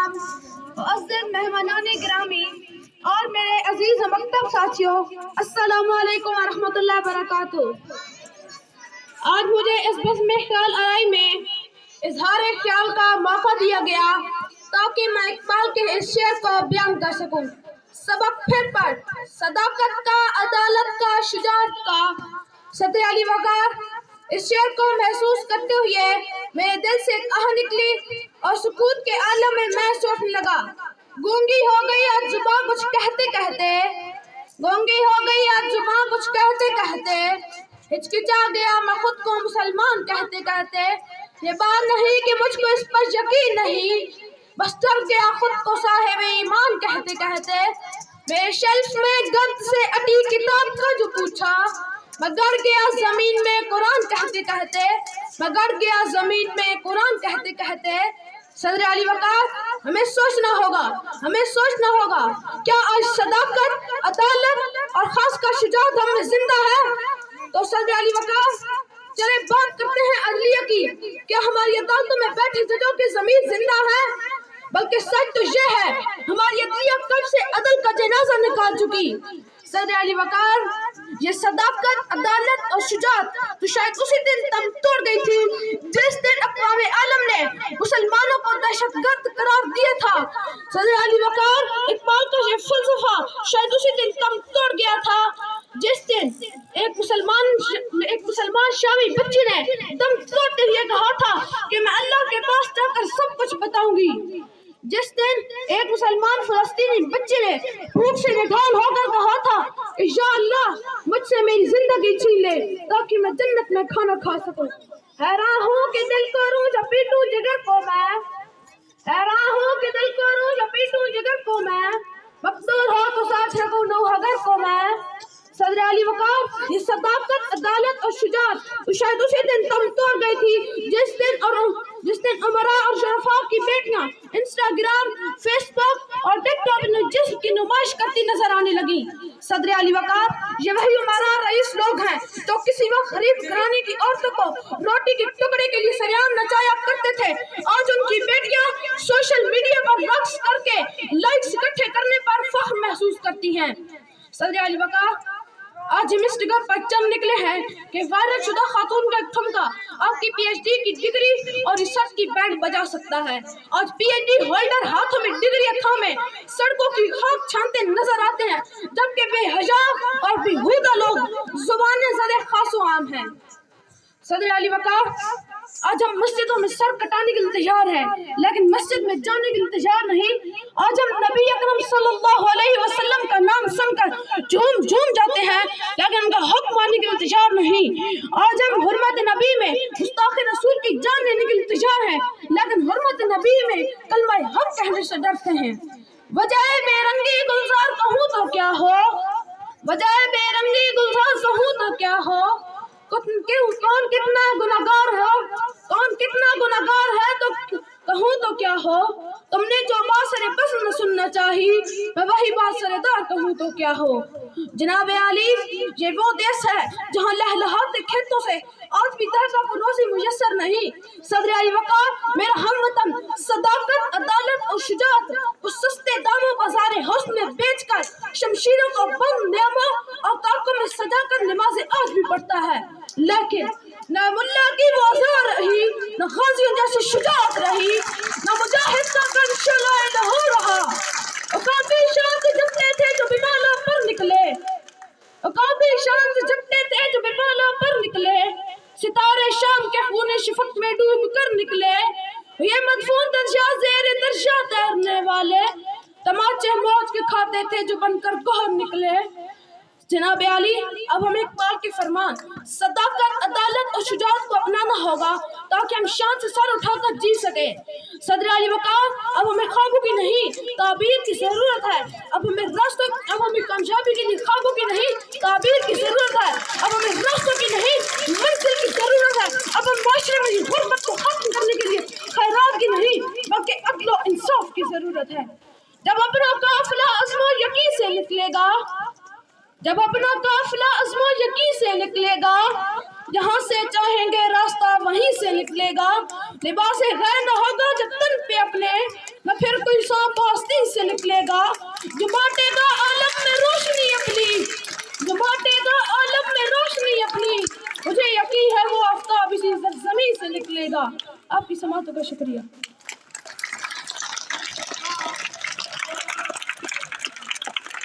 کرام، معزز مہمانان گرامی اور میرے عزیز مکتب ساتھیوں، السلام علیکم ورحمۃ اللہ وبرکاتہ۔ آج مجھے اس بزم خیال آرائی میں اظہار خیال کا موقع دیا گیا تاکہ میں اقبال کے اس شعر کو بیان کر سکوں۔ سبق پھر پڑھ، صداقت کا، عدالت کا، شجاعت کا، صدر علی وقار۔ اس شعر کو محسوس کرتے ہوئے میرے دل سے ایک آہ نکلی اور سکوت کے عالم میں سوچنے لگا۔ گونگی ہو گئی آج زباں کچھ کہتے کہتے، گونگی ہو گئی آج زباں کچھ کہتے کہتے، ہچکچا گیا میں خود کو مسلمان کہتے کہتے۔ یہ بات نہیں کہ مجھ کو اس پر یقین نہیں، بس ڈر گیا خود کو صاحب ایمان کہتے کہتے۔ میرے شیلف میں گرد سے اٹی کتاب کا جو پوچھا، میں گڑ گیا زمین میں قرآن کہتے کہتے، میں گڑ گیا زمین میں قرآن کہتے کہتے۔ صدر علی وقار، ہمیں سوچنا ہوگا کیا آج صداقت، عدالت اور خاص کر شجاعت ہم میں زندہ ہے؟ تو صدر علی وقار، چلے بات کرتے ہیں عدلیہ کی۔ کیا ہماری عدالتوں میں بیٹھے ججوں کی ضمیر زندہ ہے؟ بلکہ سچ تو یہ ہے ہماری عدلیہ کب سے عدل کا جنازہ نکال چکی۔ صدر علی وقار، یہ صداقت، عدالت اور شجاعت تو شاید اسی دن تم توڑ گئی تھی جس دن اقوام عالم نے مسلمانوں کو دہشت گرد قرار دیا تھا۔ صدر علی وقار، اقبال کا یہ فلسفہ شاید اسی دن تم توڑ گیا تھا جس دن ایک مسلمان شامی بچی نے دم توڑتے ہوئے کہا تھا کہ میں اللہ کے پاس جا کر سب کچھ بتاؤں گی۔ جس دن ایک مسلمان فلسطینی بچے نے بھوک سے نڈال ہو کر کہا تھا کہ یا اللہ مجھ سے میری زندگی چھین لے تاکہ میں جنت میں کھانا کھا سکوں۔ حیران ہوں کہ دل کو روں یا پیٹوں جگر کو میں، حیران ہوں کہ دل کو روں یا پیٹوں جگر کو میں، مقصود ہو تو ساتھ رکھوں نوحگر کو میں۔ صدر علی وقار، یہ صداقت، عدالت اور شجاعت تو شاید اسی دن تم توڑ گئی تھی جس دن امراء اور شرفاء کی بیٹیاں انسٹاگرام، فیس بک اور ٹک ٹاک میں جسم کی نمائش کرتی نظر آنے لگی۔ صدر علی وقار، یہ وہی امراء رئیس لوگ ہیں تو کسی وقت غریب گھرانے کی عورتوں کو روٹی کے ٹکڑے کے لیے سریام نچایا کرتے تھے۔ آج ان کی بیٹیاں سوشل میڈیا پر رقص کر کے لائکس اکٹھے کرنے پر فخر محسوس کرتی ہیں۔ صدر علی وقار، آج ہم اس ڈگر پر چل نکلے ہیں کہ وائرل شدہ خاتون کا ایک ٹھمکا آپ کی پی ایچ ڈی کی ڈگری اور ریسرچ کی بینڈ بجا سکتا ہے۔ آج پی ایچ ڈی ہولڈر ہاتھوں میں ڈگری تھامے سڑکوں کی خاک چھانتے نظر آتے ہیں جبکہ بے حیا اور بیہودہ لوگ زبانیں زدے خاص و عام ہیں۔ صدر علی وقار، آج ہم مسجدوں میں سر کٹانے کے لیے تیار ہیں لیکن مسجد میں جانے کے لیے تیار نہیں۔ آج ہم نبی اکرم صلی اللہ علیہ وسلم کا نام سن کر جھوم جاتے ہیں لیکن ان کا حکم ماننے کے لیے تیار نہیں۔ آج ہم حرمت نبی میں گستاخ رسول کی جان لینے کے لیے تیار ہیں لیکن حرمت نبی میں کلمہ حق کہنے سے ڈرتے ہیں۔ وجہ بے رنگی گلزار کہوں تو کیا ہو، وجہ بے رنگی گلزار کہوں تو کیا ہو، کون کتنا گناہگار ہو، کون کتنا گناہگار ہے تو کہوں تو کیا ہو۔ تم نے جو بات سر پسند سننا چاہی میں وہی بات سر دار کہوں تو کیا ہو۔ جناب عالی، یہ وہ دیس ہے جہاں لہلہاتے کھیتوں سے آج بھی درجہ کو روزی میسر نہیں۔ صدر علی وقار، میرا ہم وطن صداقت، عدالت اور شجاعت کو سستے داموں بازار حسن میں بیچ کر شمشیروں کو بند نیاموں اور تاکوں میں سجا کر نماز آج بھی پڑھتا ہے لیکن نہ ملا کی وہ ازار رہی، نہ غازیوں جیسی شجاعت رہی، نہ مجاہد کا کر شعلۂ لہو رہا۔ عقابی شان سے جھپٹے تھے جو بمالا پر نکلے، عقابی شان سے جھپٹے تھے جو بمالا پر نکلے، ستارے شام کے خون شفق میں ڈوب کر نکلے، یہ مدفون درجہ زیر درجہ تیرنے والے تماچے موج کے کھاتے تھے جو بن کر گوہر نکلے۔ جناب عالی، اب ہمیں اقبال کے فرمان صداقت، عدالت اور شجاعت کو اپنانا ہوگا تاکہ ہم شان سے سر اٹھا کر جی سکیں۔ صدر علی وقار، اب ہمیں خوابوں کی نہیں تعبیر کی ضرورت ہے، اب ہمیں کامیابی کے لیے خوابوں کی نہیں تعبیر کی ضرورت ہے، اب ہمیں راستوں کی نہیں منزل کی ضرورت ہے، اب ہم معاشرے میں غربت کو ختم کرنے کے لیے خیرات کی نہیں بلکہ عدل و انصاف کی ضرورت ہے۔ جب اپنا قافلہ عزم و یقین سے نکلے گا، جب اپنا قافلہ عزم و یقین سے نکلے گا، جہاں سے چاہیں گے راستہ وہیں سے نکلے گا، لباس غیر نہ ہوگا جب تن پہ اپنے نہ پھر کوئی سانپ آستین سے نکلے گا جو بانٹے گا عالم میں روشنی اپنی، جو بانٹے گا عالم میں روشنی اپنی، مجھے یقین ہے وہ آفتاب اسی زمین سے نکلے گا۔ آپ کی سماعتوں کا شکریہ۔